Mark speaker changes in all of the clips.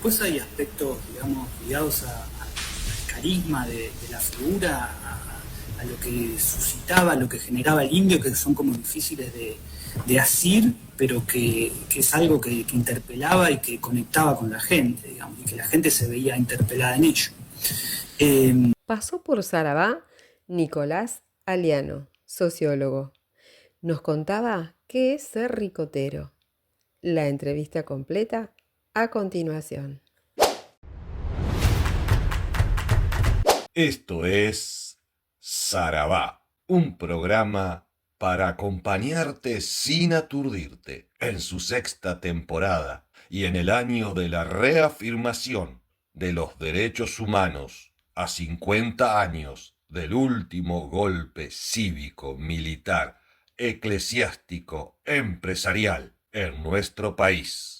Speaker 1: después hay aspectos, digamos, ligados al carisma de la figura, a lo que suscitaba, a lo que generaba el indio, que son como difíciles de asir, pero que es algo que interpelaba y que conectaba con la gente, digamos, y que la gente se veía interpelada en ello.
Speaker 2: Pasó por Saravá Nicolás Aliano, sociólogo. Nos contaba qué es ser ricotero. La entrevista completa a continuación.
Speaker 3: Esto es Saravá, un programa para acompañarte sin aturdirte en su sexta temporada y en el año de la reafirmación de los derechos humanos a 50 años del último golpe cívico, militar, eclesiástico, empresarial en nuestro país.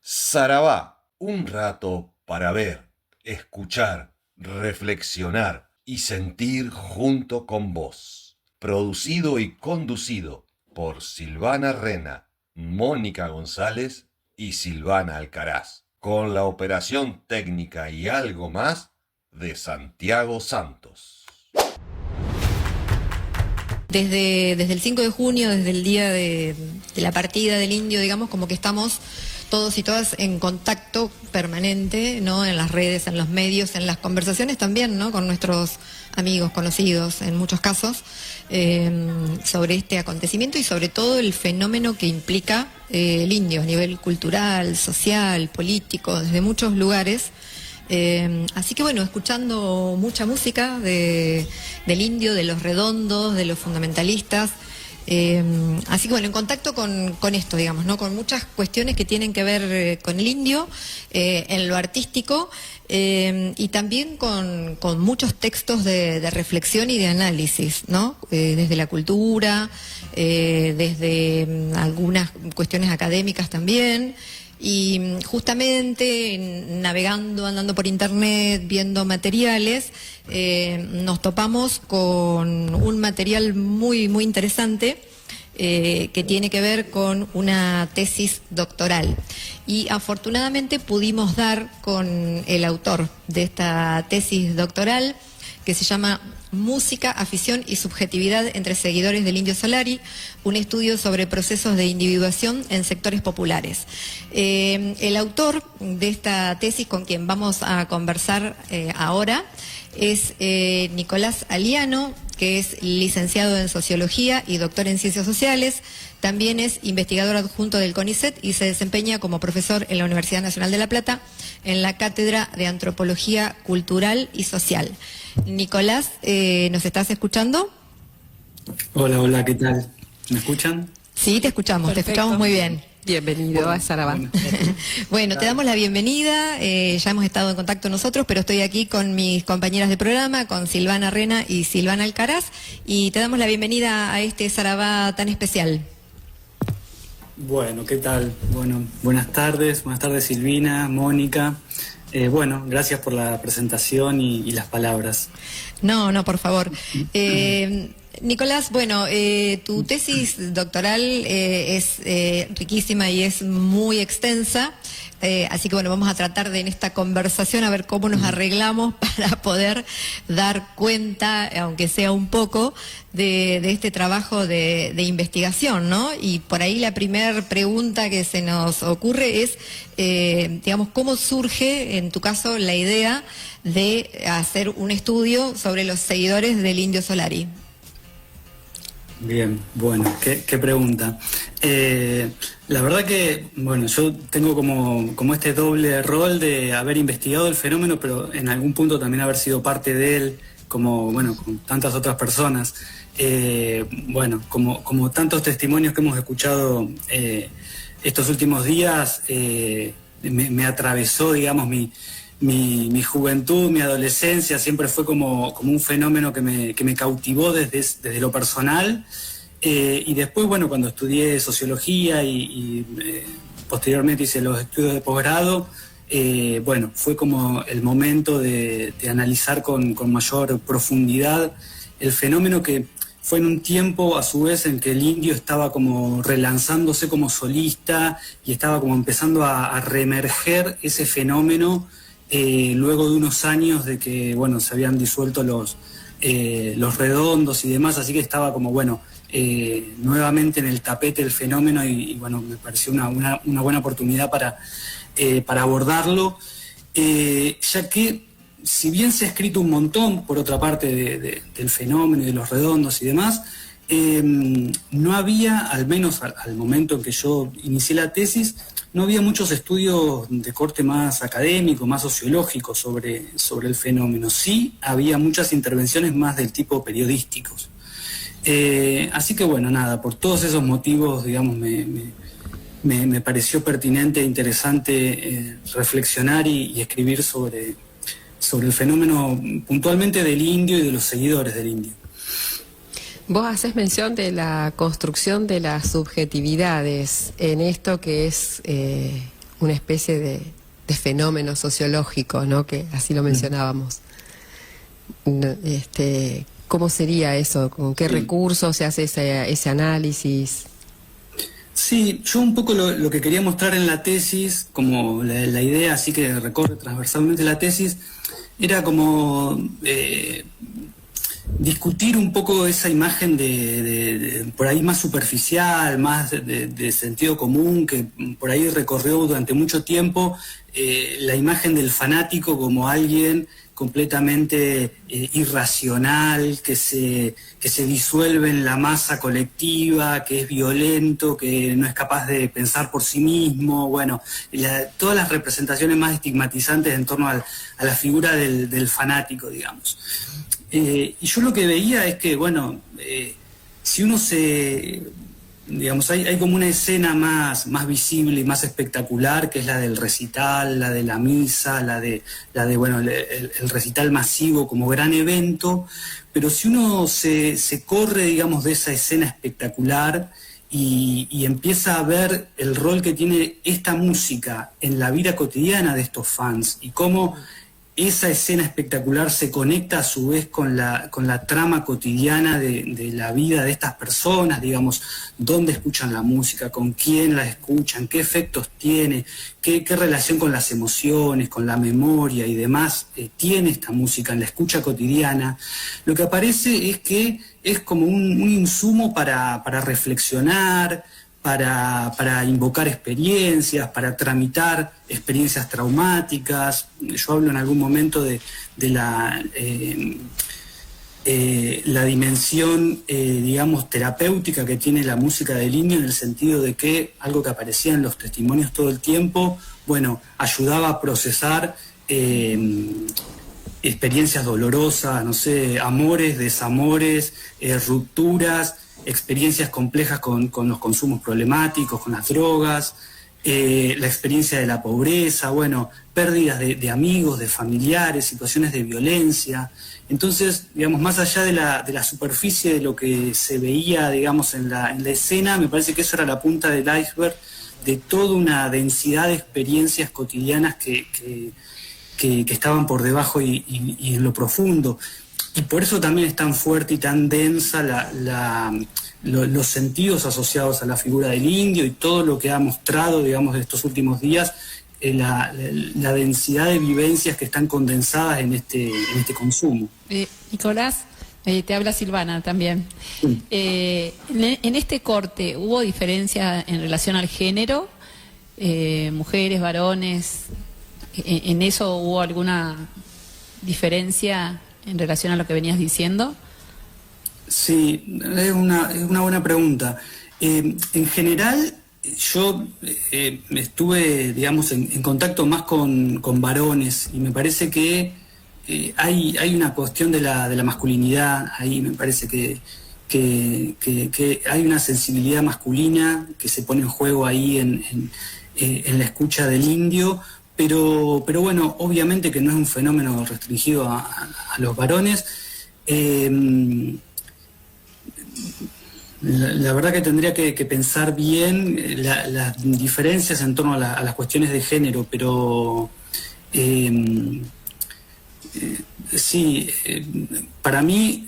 Speaker 3: Saravá, un rato para ver, escuchar, reflexionar y sentir junto con vos. Producido y conducido por Silvana Rena, Mónica González y Silvana Alcaraz, con la operación técnica y algo más de Santiago Santos.
Speaker 4: Desde el 5 de junio, desde el día de la partida del indio, digamos, como que estamos todos y todas en contacto permanente, ¿no? En las redes, en los medios, en las conversaciones también, ¿no? Con nuestros amigos, conocidos, en muchos casos, sobre este acontecimiento y sobre todo el fenómeno que implica el indio a nivel cultural, social, político, desde muchos lugares. Así que bueno, escuchando mucha música del indio, de los redondos, de los fundamentalistas. Así que bueno, en contacto con esto, digamos, ¿no? Con muchas cuestiones que tienen que ver con el indio, en lo artístico, y también con muchos textos de reflexión y de análisis, ¿no? Desde la cultura, desde algunas cuestiones académicas también. Y justamente navegando, andando por internet, viendo materiales, nos topamos con un material muy, muy interesante que tiene que ver con una tesis doctoral. Y afortunadamente pudimos dar con el autor de esta tesis doctoral, que se llama Música, afición y subjetividad entre seguidores del Indio Solari, un estudio sobre procesos de individuación en sectores populares. El autor de esta tesis, con quien vamos a conversar ahora, es Nicolás Aliano, que es licenciado en Sociología y doctor en Ciencias Sociales. También es investigador adjunto del CONICET y se desempeña como profesor en la Universidad Nacional de La Plata en la Cátedra de Antropología Cultural y Social. Nicolás, ¿nos estás escuchando?
Speaker 1: Hola, ¿qué tal? ¿Me escuchan?
Speaker 4: Sí, te escuchamos.
Speaker 2: Perfecto.
Speaker 4: Te escuchamos muy bien.
Speaker 2: Bienvenido a Saravá.
Speaker 4: Bueno, te damos la bienvenida. Ya hemos estado en contacto nosotros, pero estoy aquí con mis compañeras de programa, con Silvana Rena y Silvana Alcaraz, y te damos la bienvenida a este Saravá tan especial.
Speaker 1: Bueno, ¿qué tal? Bueno, buenas tardes Silvina, Mónica. Bueno, gracias por la presentación y las palabras.
Speaker 4: No, por favor. Nicolás, bueno, tu tesis doctoral es riquísima y es muy extensa, así que bueno, vamos a tratar de en esta conversación a ver cómo nos arreglamos para poder dar cuenta, aunque sea un poco, de este trabajo de investigación, ¿no? Y por ahí la primera pregunta que se nos ocurre es, digamos, ¿cómo surge, en tu caso, la idea de hacer un estudio sobre los seguidores del Indio Solari?
Speaker 1: Bien, bueno, qué pregunta. La verdad que, bueno, yo tengo como este doble rol de haber investigado el fenómeno, pero en algún punto también haber sido parte de él, como, bueno, con tantas otras personas. Bueno, como tantos testimonios que hemos escuchado estos últimos días, me atravesó, digamos, mi juventud, mi adolescencia, siempre fue como un fenómeno que me cautivó desde lo personal. Y después, bueno, cuando estudié sociología y posteriormente hice los estudios de posgrado, bueno, fue como el momento de analizar con mayor profundidad el fenómeno que fue en un tiempo a su vez en que el indio estaba como relanzándose como solista y estaba como empezando a reemerger ese fenómeno luego de unos años de que, bueno, se habían disuelto los Redondos y demás, así que estaba como, bueno, nuevamente en el tapete el fenómeno y bueno, me pareció una buena oportunidad para abordarlo, ya que si bien se ha escrito un montón, por otra parte, del fenómeno y de los Redondos y demás, no había, al menos al momento en que yo inicié la tesis, no había muchos estudios de corte más académico, más sociológico sobre el fenómeno. Sí había muchas intervenciones más del tipo periodísticos. Así que bueno, nada, por todos esos motivos, digamos, me pareció pertinente e interesante reflexionar y escribir sobre el fenómeno puntualmente del indio y de los seguidores del indio.
Speaker 2: Vos haces mención de la construcción de las subjetividades en esto que es una especie de fenómeno sociológico, ¿no? Que así lo mencionábamos. ¿Cómo sería eso? ¿Con qué recursos se hace ese análisis?
Speaker 1: Sí, yo un poco lo que quería mostrar en la tesis, como la idea así que recorre transversalmente la tesis, era como discutir un poco esa imagen de por ahí más superficial, más de sentido común, que por ahí recorrió durante mucho tiempo la imagen del fanático como alguien completamente irracional, que se disuelve en la masa colectiva, que es violento, que no es capaz de pensar por sí mismo, bueno, todas las representaciones más estigmatizantes en torno a la figura del fanático, digamos. Y yo lo que veía es que, bueno, si uno digamos, hay como una escena más visible y más espectacular, que es la del recital, la de la misa, la de bueno, el recital masivo como gran evento, pero si uno se corre, digamos, de esa escena espectacular y empieza a ver el rol que tiene esta música en la vida cotidiana de estos fans y cómo esa escena espectacular se conecta a su vez con la trama cotidiana de la vida de estas personas, digamos, dónde escuchan la música, con quién la escuchan, qué efectos tiene, qué relación con las emociones, con la memoria y demás tiene esta música en la escucha cotidiana. Lo que aparece es que es como un insumo para reflexionar, para invocar experiencias, para tramitar experiencias traumáticas. Yo hablo en algún momento de la dimensión, digamos, terapéutica que tiene la música del indio, en el sentido de que algo que aparecía en los testimonios todo el tiempo, bueno, ayudaba a procesar experiencias dolorosas, no sé, amores, desamores, rupturas, experiencias complejas con los consumos problemáticos, con las drogas, la experiencia de la pobreza, bueno, pérdidas de amigos, de familiares, situaciones de violencia. Entonces, digamos, más allá de la superficie de lo que se veía, digamos, en la escena, me parece que eso era la punta del iceberg de toda una densidad de experiencias cotidianas que estaban por debajo y en lo profundo. Y por eso también es tan fuerte y tan densa los sentidos asociados a la figura del indio y todo lo que ha mostrado, digamos, de estos últimos días, la densidad de vivencias que están condensadas en este consumo.
Speaker 5: Nicolás, te habla Silvana también.
Speaker 1: Sí.
Speaker 5: En este corte, ¿hubo diferencia en relación al género? Mujeres, varones, ¿en eso hubo alguna diferencia en relación a lo que venías diciendo?
Speaker 1: Sí, es una buena pregunta. En general, yo estuve, digamos, en contacto más con varones y me parece que hay una cuestión de la masculinidad, ahí me parece que hay una sensibilidad masculina que se pone en juego ahí en la escucha del indio. Pero bueno, obviamente que no es un fenómeno restringido a los varones. La verdad que tendría que pensar bien las diferencias en torno a las cuestiones de género, pero Sí, para mí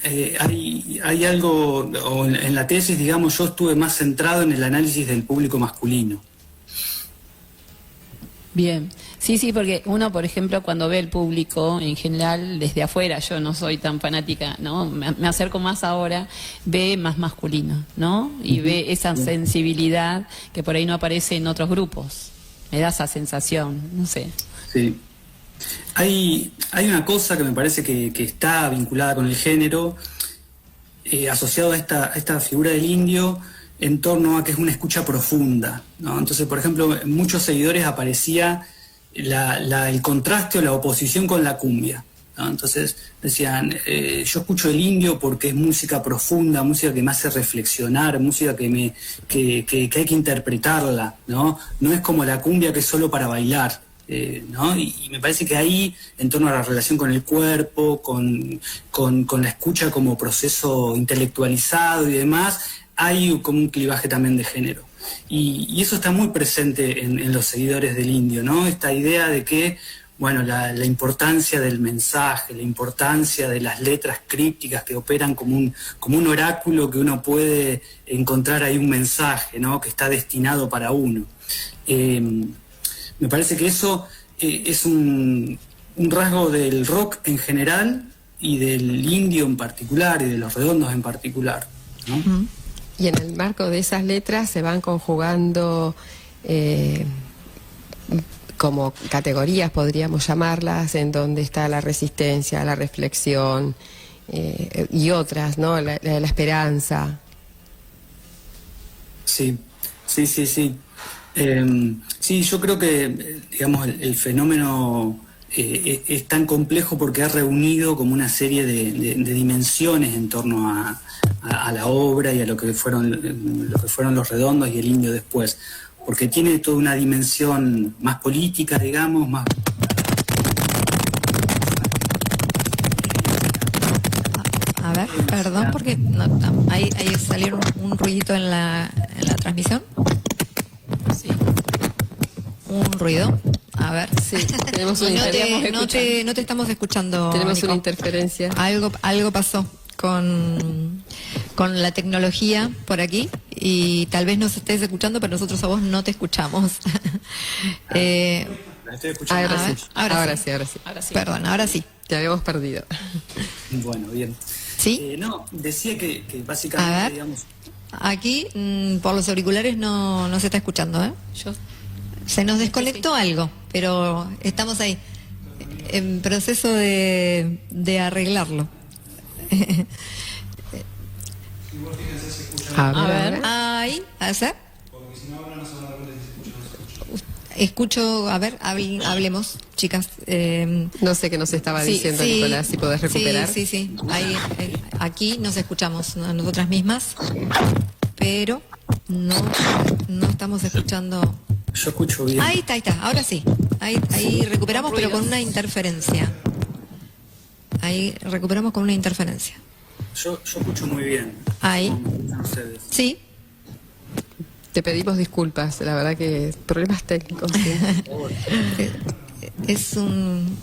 Speaker 1: hay algo, o en la tesis, digamos, yo estuve más centrado en el análisis del público masculino.
Speaker 5: Bien, sí, sí, porque uno, por ejemplo, cuando ve el público en general desde afuera, yo no soy tan fanática, ¿no? Me acerco más ahora, ve más masculino, ¿no? Y ve esa sensibilidad que por ahí no aparece en otros grupos. Me da esa sensación, no sé.
Speaker 1: Sí. Hay una cosa que me parece que está vinculada con el género, asociado a esta figura del indio, en torno a que es una escucha profunda, ¿no? Entonces, por ejemplo, en muchos seguidores aparecía el contraste o la oposición con la cumbia, ¿no? Entonces decían, yo escucho el indio porque es música profunda, música que me hace reflexionar, música que hay que interpretarla, ¿no? No es como la cumbia que es solo para bailar. ¿No? Y me parece que ahí, en torno a la relación con el cuerpo, con la escucha como proceso intelectualizado y demás, hay como un clivaje también de género. Y eso está muy presente en los seguidores del indio, ¿no? Esta idea de que, bueno, la importancia del mensaje, la importancia de las letras crípticas que operan como un oráculo, que uno puede encontrar ahí un mensaje, ¿no? Que está destinado para uno. Me parece que eso es un rasgo del rock en general y del indio en particular y de los redondos en particular, ¿no?
Speaker 2: Y en el marco de esas letras se van conjugando como categorías, podríamos llamarlas, en donde está la resistencia, la reflexión y otras, ¿no? La esperanza.
Speaker 1: Sí, sí, sí, sí. Sí, yo creo que, digamos, el fenómeno es tan complejo porque ha reunido como una serie de dimensiones en torno a la obra y a lo que fueron los redondos y el indio después, porque tiene toda una dimensión más política, digamos, más...
Speaker 4: A ver, perdón, porque ahí salió un ruidito en la transmisión.
Speaker 5: Sí.
Speaker 4: Un ruido. A ver.
Speaker 2: Sí, tenemos una
Speaker 4: no te estamos escuchando.
Speaker 2: Tenemos
Speaker 4: Nico.
Speaker 2: una interferencia.
Speaker 4: Algo pasó con la tecnología por aquí y tal vez nos estés escuchando, pero nosotros a vos no te escuchamos.
Speaker 1: La estoy escuchando.
Speaker 2: Ahora sí.
Speaker 4: Perdón, ahora sí.
Speaker 2: Te habíamos perdido.
Speaker 1: Bueno, bien.
Speaker 4: ¿Sí?
Speaker 1: No, decía que básicamente, digamos...
Speaker 4: Aquí, por los auriculares no se está escuchando, ¿eh? Se nos desconectó algo, pero estamos ahí, en proceso de arreglarlo.
Speaker 2: A ver.
Speaker 4: Ahí, ¿hacer? Escucho, a ver, hablemos, chicas.
Speaker 2: No sé qué nos estaba diciendo,
Speaker 4: sí,
Speaker 2: Nicolás, si podés recuperar.
Speaker 4: Sí. Ahí, aquí nos escuchamos a nosotras mismas, pero no estamos escuchando.
Speaker 1: Yo escucho bien.
Speaker 4: Ahí está, ahora sí. Ahí recuperamos, pero con una interferencia. Ahí recuperamos con una interferencia.
Speaker 1: Yo escucho muy bien.
Speaker 4: Ahí.
Speaker 1: ¿Cómo ustedes?
Speaker 4: Sí.
Speaker 2: Te pedimos disculpas, la verdad que problemas técnicos. Sí.
Speaker 4: Es un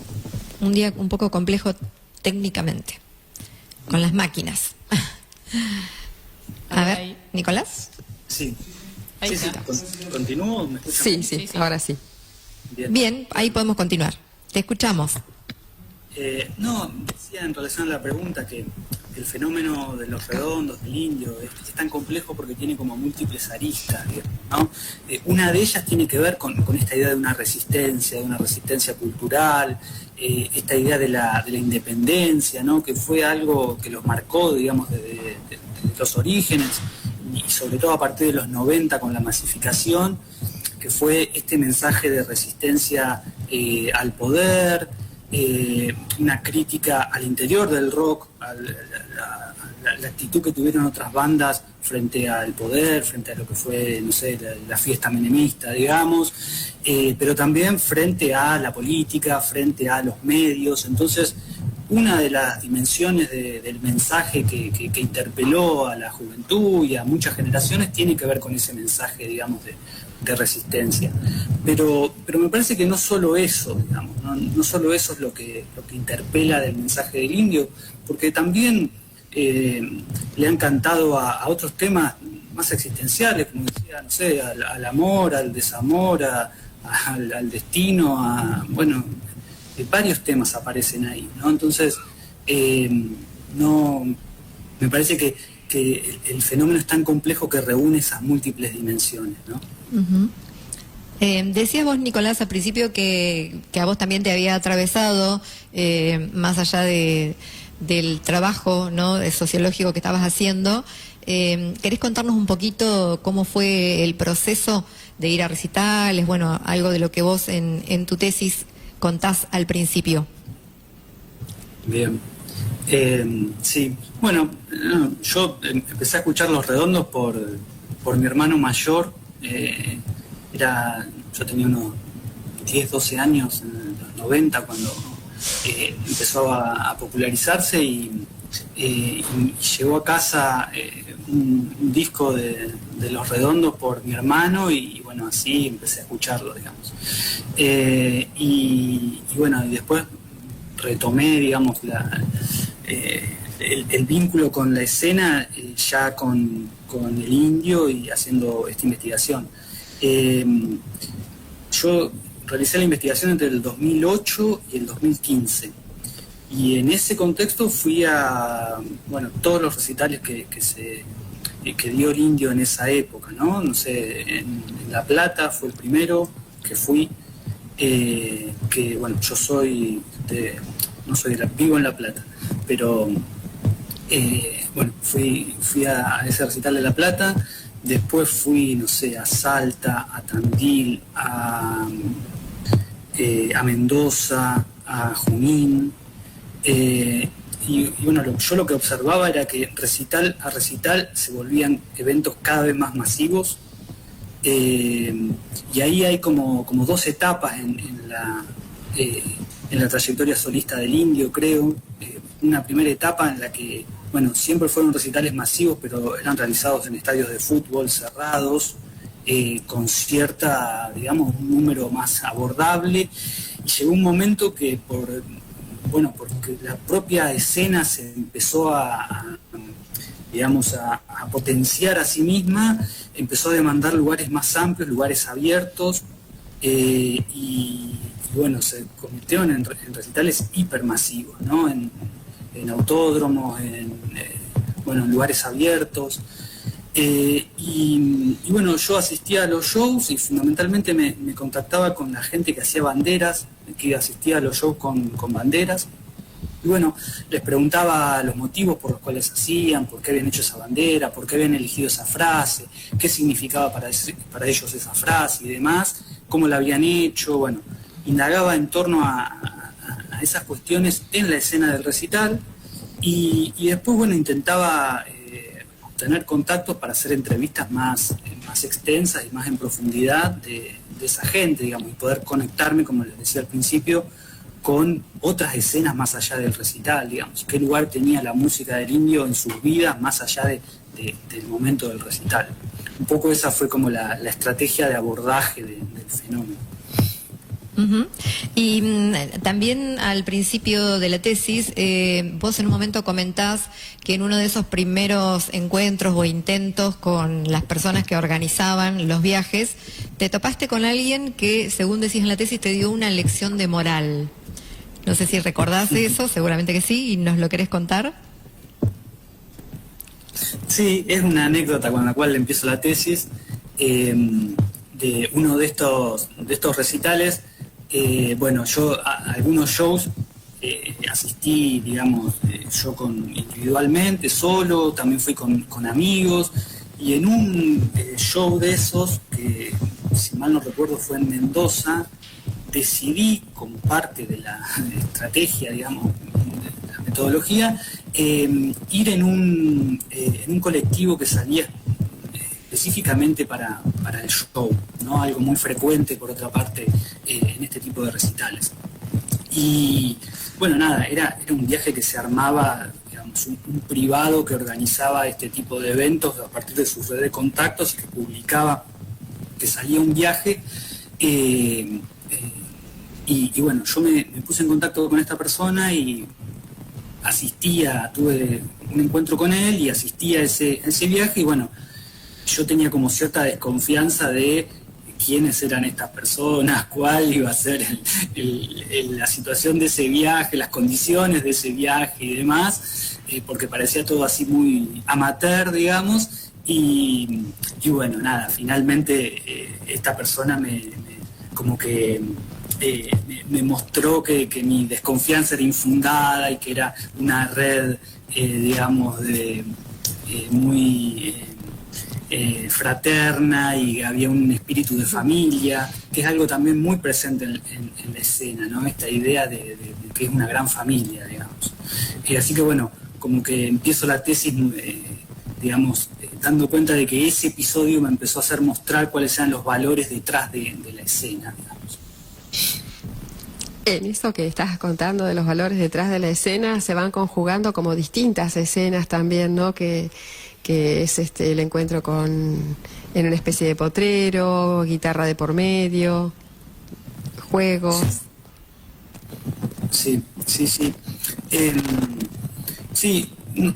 Speaker 4: día un poco complejo técnicamente, con las máquinas. A ver,
Speaker 5: Ahí.
Speaker 4: Nicolás.
Speaker 1: Sí.
Speaker 5: Ahí
Speaker 1: Sí,
Speaker 5: está.
Speaker 1: ¿Continúo? ¿Me escuchan?
Speaker 2: Sí, ahora sí.
Speaker 4: Bien, ahí podemos continuar. Te escuchamos.
Speaker 1: No, decía en relación a la pregunta que el fenómeno de los redondos, del indio, es tan complejo porque tiene como múltiples aristas, ¿no? Una de ellas tiene que ver con esta idea de una resistencia cultural, esta idea de la independencia, ¿no? Que fue algo que los marcó, digamos, desde los orígenes, y sobre todo a partir de los 90 con la masificación, que fue este mensaje de resistencia al poder, una crítica al interior del rock, la actitud que tuvieron otras bandas frente al poder, frente a lo que fue, no sé, la fiesta menemista, digamos, pero también frente a la política, frente a los medios. Entonces, una de las dimensiones del mensaje que interpeló a la juventud y a muchas generaciones tiene que ver con ese mensaje, digamos, de resistencia. Pero me parece que no solo eso, digamos, no solo eso es lo que interpela del mensaje del indio, porque también le han cantado a otros temas más existenciales, como decía, no sé, al amor, al desamor, al destino, bueno, varios temas aparecen ahí, ¿no? Entonces, no, me parece que el fenómeno es tan complejo que reúne esas múltiples dimensiones, ¿no?
Speaker 4: Uh-huh. Decías vos, Nicolás, al principio que a vos también te había atravesado, más allá del trabajo, ¿no?, sociológico que estabas haciendo. ¿Querés contarnos un poquito cómo fue el proceso de ir a recitales? Bueno, algo de lo que vos en tu tesis contás al principio.
Speaker 1: Bien. Sí, bueno, yo empecé a escuchar Los Redondos por mi hermano mayor. Yo tenía unos 10, 12 años en los 90 cuando empezó a popularizarse y llegó a casa un disco de Los Redondos por mi hermano y bueno, así empecé a escucharlo, digamos. Y bueno, y después retomé, digamos, el vínculo con la escena ya con el indio y haciendo esta investigación. Yo realicé la investigación entre el 2008 y el 2015 y en ese contexto fui a, bueno, todos los recitales que dio el indio en esa época, ¿no? No sé, en La Plata fue el primero que fui, que bueno, yo vivo en La Plata, pero bueno, fui a ese recital de La Plata. Después fui, no sé, a Salta, a Tandil, a Mendoza, a Junín. Y bueno, yo lo que observaba era que recital a recital se volvían eventos cada vez más masivos. Y ahí hay como dos etapas en la trayectoria solista del indio, creo. Una primera etapa en la que, bueno, siempre fueron recitales masivos, pero eran realizados en estadios de fútbol cerrados, con cierta, digamos, un número más abordable. Y llegó un momento que porque la propia escena se empezó a potenciar a sí misma, empezó a demandar lugares más amplios, lugares abiertos, y bueno, se convirtieron en recitales hipermasivos, ¿no? En autódromos, en lugares abiertos. Y bueno, yo asistía a los shows y fundamentalmente me contactaba con la gente que hacía banderas, que asistía a los shows con banderas. Y bueno, les preguntaba los motivos por los cuales hacían, por qué habían hecho esa bandera, por qué habían elegido esa frase, qué significaba para ellos esa frase y demás, cómo la habían hecho. Bueno, indagaba en torno a esas cuestiones en la escena del recital y después, bueno, intentaba obtener contactos para hacer entrevistas más extensas y más en profundidad de esa gente, digamos, y poder conectarme, como les decía al principio, con otras escenas más allá del recital, digamos, qué lugar tenía la música del indio en sus vidas más allá del momento del recital. Un poco esa fue como la estrategia de abordaje del fenómeno.
Speaker 4: Uh-huh. Y también al principio de la tesis, vos en un momento comentás que en uno de esos primeros encuentros o intentos con las personas que organizaban los viajes, te topaste con alguien que, según decís en la tesis, te dio una lección de moral. No sé si recordás eso, seguramente que sí, y nos lo querés contar.
Speaker 1: Sí, es una anécdota con la cual empiezo la tesis, de uno de estos recitales. Bueno, yo a algunos shows asistí, digamos, yo individualmente, solo, también fui con amigos, y en un show de esos, que si mal no recuerdo fue en Mendoza, decidí, como parte de la estrategia, digamos, de la metodología, ir en un colectivo que salía específicamente para el show, ¿no? Algo muy frecuente, por otra parte, en este tipo de recitales. Y bueno, nada, era un viaje que se armaba, digamos, un privado que organizaba este tipo de eventos a partir de sus redes de contactos y que que salía un viaje. Y bueno, yo me puse en contacto con esta persona y tuve un encuentro con él y asistí a ese viaje, y bueno, yo tenía como cierta desconfianza de quiénes eran estas personas, cuál iba a ser la situación de ese viaje, las condiciones de ese viaje y demás, porque parecía todo así muy amateur, digamos, y bueno, nada, finalmente esta persona me mostró que mi desconfianza era infundada y que era una red, digamos, muy fraterna, y había un espíritu de familia, que es algo también muy presente en la escena, ¿no? Esta idea de que es una gran familia, digamos. Así que bueno, como que empiezo la tesis, digamos, dando cuenta de que ese episodio me empezó a hacer mostrar cuáles eran los valores detrás de la escena, digamos.
Speaker 2: En eso que estás contando de los valores detrás de la escena, se van conjugando como distintas escenas también, ¿no? Que es el encuentro en una especie de potrero, guitarra de por medio, juegos.
Speaker 1: Sí. Sí,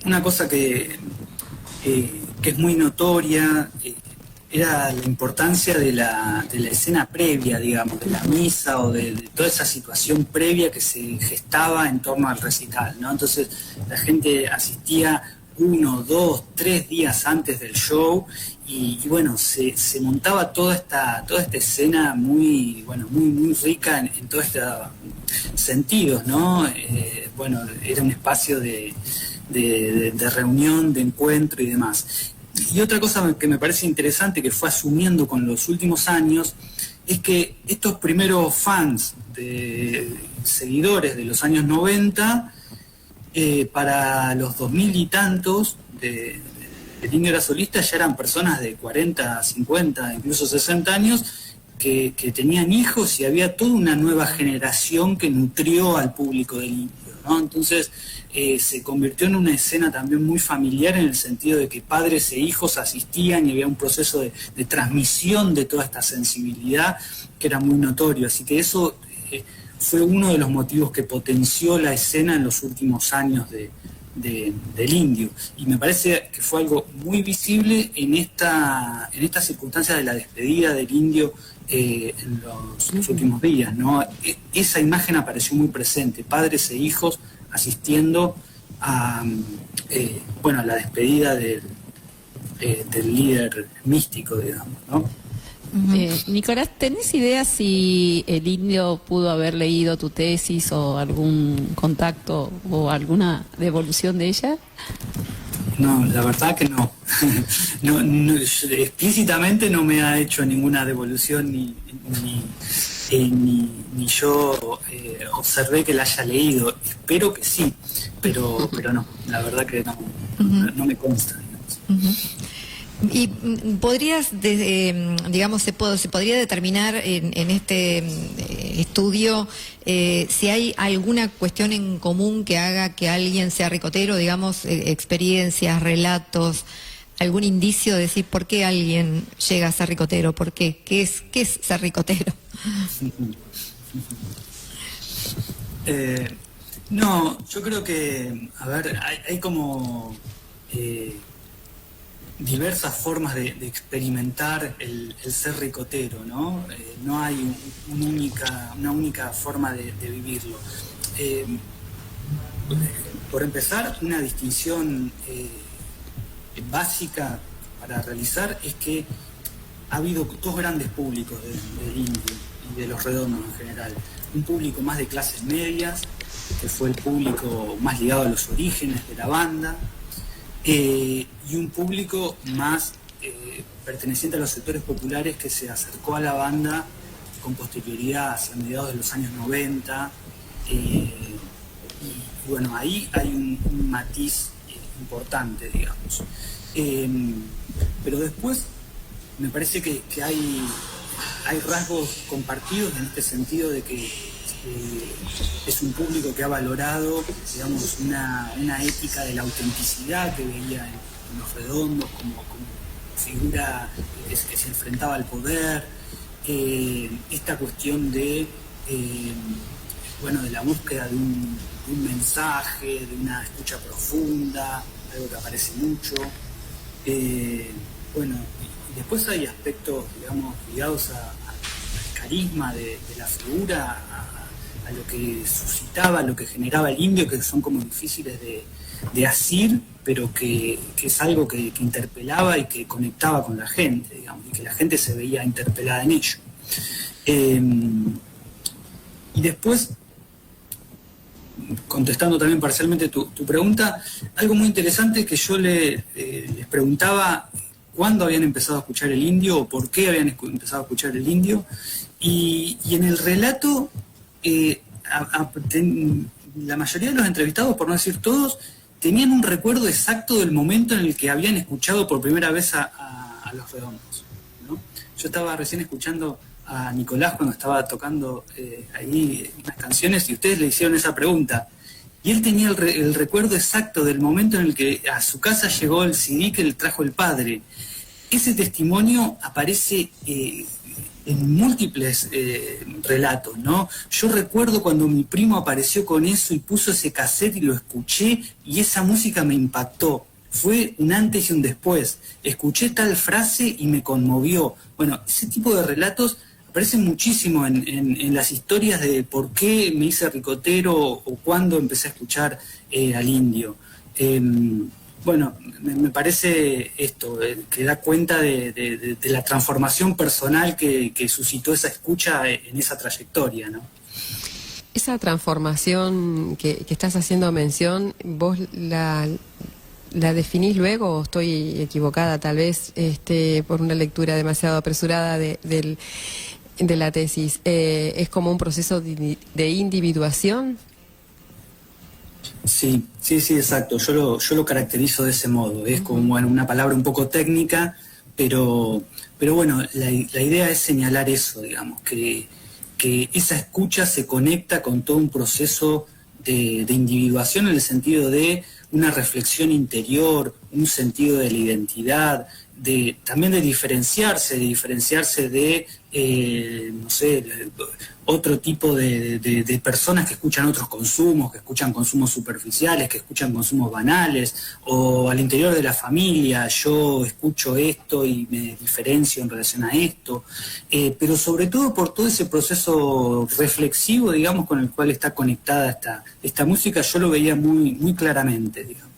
Speaker 1: una cosa que es muy notoria era la importancia de la escena previa, digamos, de la misa o de toda esa situación previa que se gestaba en torno al recital, ¿no? Entonces la gente asistía 1, 2, 3 días antes del show y bueno, se montaba toda esta escena muy rica en todos estos sentidos, ¿no? Bueno, era un espacio de reunión, de encuentro y demás. Y otra cosa que me parece interesante, que fue asumiendo con los últimos años, es que estos primeros fans, seguidores de los años 90, para los 2000 y tantos del Indio Era Solista, ya eran personas de 40, 50, incluso 60 años, que tenían hijos, y había toda una nueva generación que nutrió al público del Indio, ¿no? Entonces se convirtió en una escena también muy familiar, en el sentido de que padres e hijos asistían y había un proceso de transmisión de toda esta sensibilidad que era muy notorio. Así que eso fue uno de los motivos que potenció la escena en los últimos años del Indio. Y me parece que fue algo muy visible en esta circunstancia de la despedida del Indio en los últimos días, ¿no? Esa imagen apareció muy presente, padres e hijos asistiendo a la despedida del líder místico, digamos, ¿no?
Speaker 5: Nicolás, ¿tenés idea si el Indio pudo haber leído tu tesis o algún contacto o alguna devolución de ella?
Speaker 1: No, la verdad que no. Explícitamente no me ha hecho ninguna devolución, ni yo observé que la haya leído. Espero que sí, pero no, la verdad que no me consta, digamos.
Speaker 4: Y podrías, digamos, se podría determinar en este estudio si hay alguna cuestión en común que haga que alguien sea ricotero, digamos, experiencias, relatos, algún indicio de decir por qué alguien llega a ser ricotero, por qué, qué es ser ricotero.
Speaker 1: No, yo creo que, a ver, hay como diversas formas de experimentar el ser ricotero, ¿no? No hay una única forma de vivirlo. Por empezar, una distinción básica para realizar es que ha habido dos grandes públicos del Indio y de Los Redondos en general. Un público más de clases medias, que fue el público más ligado a los orígenes de la banda, y un público más perteneciente a los sectores populares, que se acercó a la banda con posterioridad, hacia mediados de los años 90, y bueno, ahí hay un matiz importante, digamos. Pero después me parece que hay rasgos compartidos en este sentido, de que es un público que ha valorado, digamos, una ética de la autenticidad que veía en Los Redondos como figura que se enfrentaba al poder, esta cuestión de, de la búsqueda de un mensaje, de una escucha profunda, algo que aparece mucho. Y después hay aspectos, digamos, ligados al carisma de la figura, a lo que suscitaba, a lo que generaba el indio, que son como difíciles de asir, pero que es algo que interpelaba y que conectaba con la gente, digamos, y que la gente se veía interpelada en ello. Y después, contestando también parcialmente tu pregunta, algo muy interesante que yo les preguntaba cuándo habían empezado a escuchar el indio o por qué habían empezado a escuchar el indio, y en el relato la mayoría de los entrevistados, por no decir todos, tenían un recuerdo exacto del momento en el que habían escuchado por primera vez a Los Redondos, ¿no? Yo estaba recién escuchando a Nicolás cuando estaba tocando ahí unas canciones y ustedes le hicieron esa pregunta. Y él tenía el recuerdo exacto del momento en el que a su casa llegó el CD que le trajo el padre. Ese testimonio aparece en múltiples relatos, ¿no? Yo recuerdo cuando mi primo apareció con eso y puso ese cassette y lo escuché y esa música me impactó. Fue un antes y un después. Escuché tal frase y me conmovió. Bueno, ese tipo de relatos aparecen muchísimo en las historias de por qué me hice ricotero o cuándo empecé a escuchar al indio. Me parece esto, que da cuenta de la transformación personal que suscitó esa escucha en esa trayectoria, ¿no?
Speaker 2: Esa transformación que estás haciendo mención, ¿vos la definís luego o estoy equivocada tal vez por una lectura demasiado apresurada de la tesis? ¿Es como un proceso de individuación?
Speaker 1: Sí, exacto. Yo lo caracterizo de ese modo. Es como una palabra un poco técnica, pero bueno, la idea es señalar eso, digamos, que esa escucha se conecta con todo un proceso de individuación en el sentido de una reflexión interior, un sentido de la identidad, también de diferenciarse de otro tipo de personas que escuchan otros consumos, que escuchan consumos superficiales, que escuchan consumos banales, o al interior de la familia, yo escucho esto y me diferencio en relación a esto, pero sobre todo por todo ese proceso reflexivo, digamos, con el cual está conectada esta música, yo lo veía muy, muy claramente, digamos.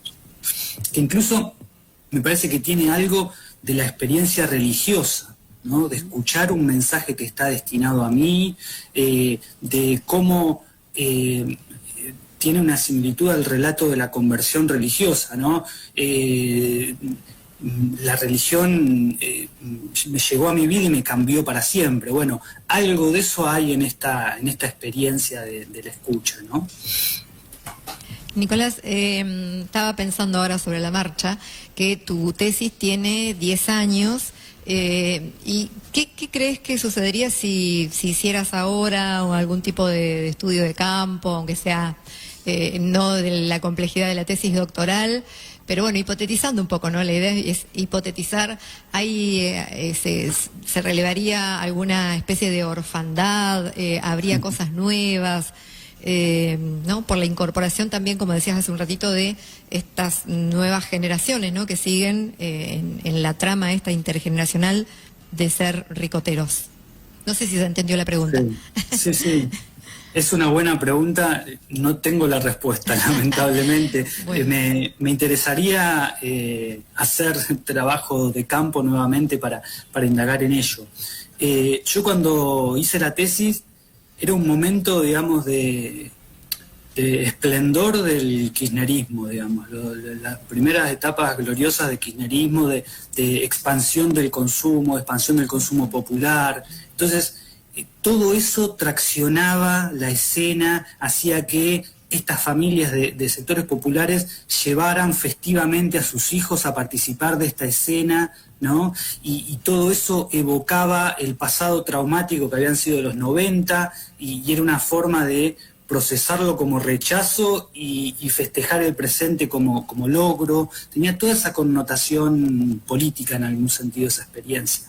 Speaker 1: Que incluso me parece que tiene algo de la experiencia religiosa, ¿no? De escuchar un mensaje que está destinado a mí, de cómo tiene una similitud al relato de la conversión religiosa, ¿no? La religión me llegó a mi vida y me cambió para siempre. Bueno, algo de eso hay en esta experiencia de la escucha, ¿no?
Speaker 4: Nicolás, estaba pensando ahora sobre la marcha, que tu tesis tiene 10 años, ¿y qué crees que sucedería si hicieras ahora o algún tipo de estudio de campo, aunque sea no de la complejidad de la tesis doctoral, pero bueno, hipotetizando un poco, ¿no? La idea es hipotetizar, se relevaría alguna especie de orfandad, habría cosas nuevas, ¿no? Por la incorporación también, como decías hace un ratito, de estas nuevas generaciones, ¿no? Que siguen en la trama esta intergeneracional de ser ricoteros. No sé si se entendió la pregunta.
Speaker 1: Sí. Es una buena pregunta, no tengo la respuesta, lamentablemente. Bueno. Me interesaría hacer trabajo de campo nuevamente para indagar en ello. Yo cuando hice la tesis era un momento, digamos, de esplendor del kirchnerismo, digamos, las primeras etapas gloriosas del kirchnerismo, de expansión del consumo popular. Entonces, todo eso traccionaba la escena, hacía que estas familias de sectores populares llevaran festivamente a sus hijos a participar de esta escena, ¿no? Y todo eso evocaba el pasado traumático que habían sido los 90 y era una forma de procesarlo como rechazo y festejar el presente como logro. Tenía toda esa connotación política en algún sentido esa experiencia.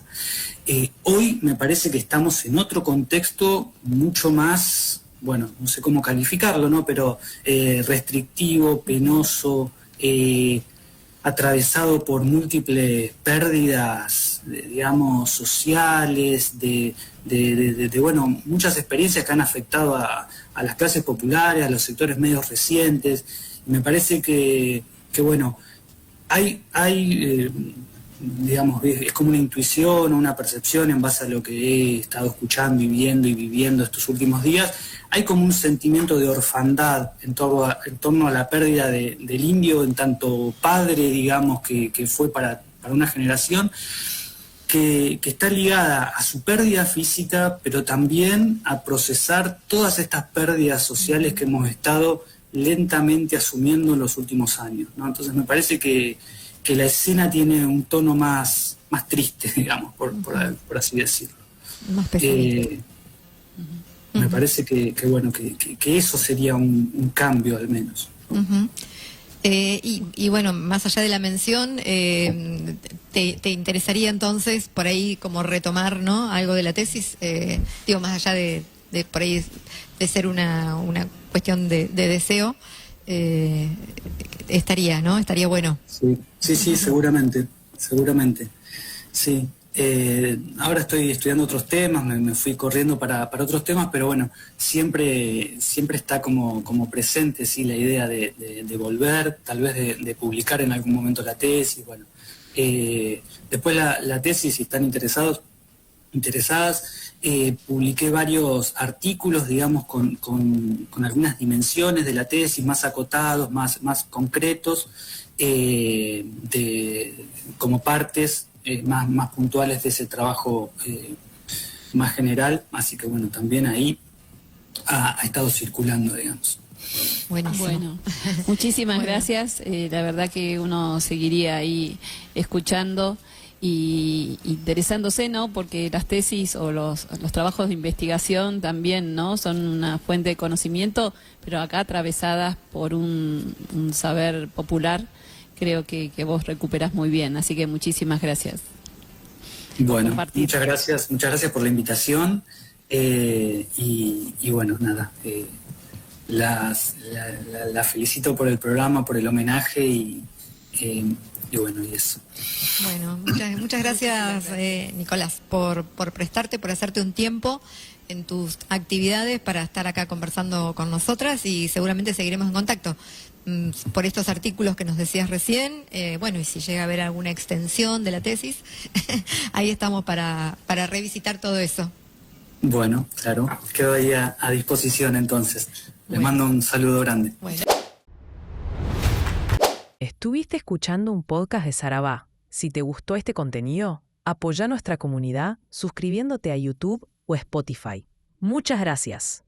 Speaker 1: Hoy me parece que estamos en otro contexto mucho más, bueno, no sé cómo calificarlo, ¿no? Pero restrictivo, penoso, atravesado por múltiples pérdidas, digamos, sociales, bueno, muchas experiencias que han afectado a las clases populares, a los sectores medios recientes. Y me parece que bueno, digamos, es como una intuición o una percepción en base a lo que he estado escuchando y viendo y viviendo estos últimos días. Hay como un sentimiento de orfandad en torno a la pérdida del indio en tanto padre, digamos, que fue para una generación, que está ligada a su pérdida física, pero también a procesar todas estas pérdidas sociales que hemos estado lentamente asumiendo en los últimos años, ¿no? Entonces me parece que la escena tiene un tono más triste, digamos, por así decirlo.
Speaker 4: Más pesadito.
Speaker 1: Me parece que eso sería un cambio al menos.
Speaker 4: Uh-huh. Y bueno, más allá de la mención, te interesaría entonces por ahí como retomar, ¿no?, algo de la tesis, digo, más allá de por ahí de ser una cuestión de deseo, estaría, ¿no? Estaría bueno.
Speaker 1: Sí, seguramente. Sí. Ahora estoy estudiando otros temas, me fui corriendo para otros temas, pero bueno, siempre está como presente, sí, la idea de volver, tal vez de publicar en algún momento la tesis. Bueno, después la tesis, si están interesadas, publiqué varios artículos, digamos, con algunas dimensiones de la tesis más acotados, más concretos, como partes más puntuales de ese trabajo más general, así que bueno, también ahí ha estado circulando, digamos.
Speaker 4: Buenísimo.
Speaker 5: Bueno, muchísimas gracias. La verdad que uno seguiría ahí escuchando y interesándose, ¿no? Porque las tesis o los trabajos de investigación también, ¿no?, son una fuente de conocimiento, pero acá atravesadas por un saber popular. Creo que vos recuperás muy bien, así que muchísimas gracias.
Speaker 1: Bueno, muchas gracias por la invitación, y bueno, nada, la felicito por el programa, por el homenaje y bueno, y eso.
Speaker 4: Bueno, muchas gracias, Nicolás, por prestarte, por hacerte un tiempo en tus actividades para estar acá conversando con nosotras, y seguramente seguiremos en contacto por estos artículos que nos decías recién. Bueno, y si llega a haber alguna extensión de la tesis, ahí estamos para revisitar todo eso.
Speaker 1: Bueno, claro, quedo ahí a disposición entonces. Les mando un saludo grande.
Speaker 4: Bueno.
Speaker 6: Estuviste escuchando un podcast de Sarabá. Si te gustó este contenido, apoya nuestra comunidad suscribiéndote a YouTube o Spotify. Muchas gracias.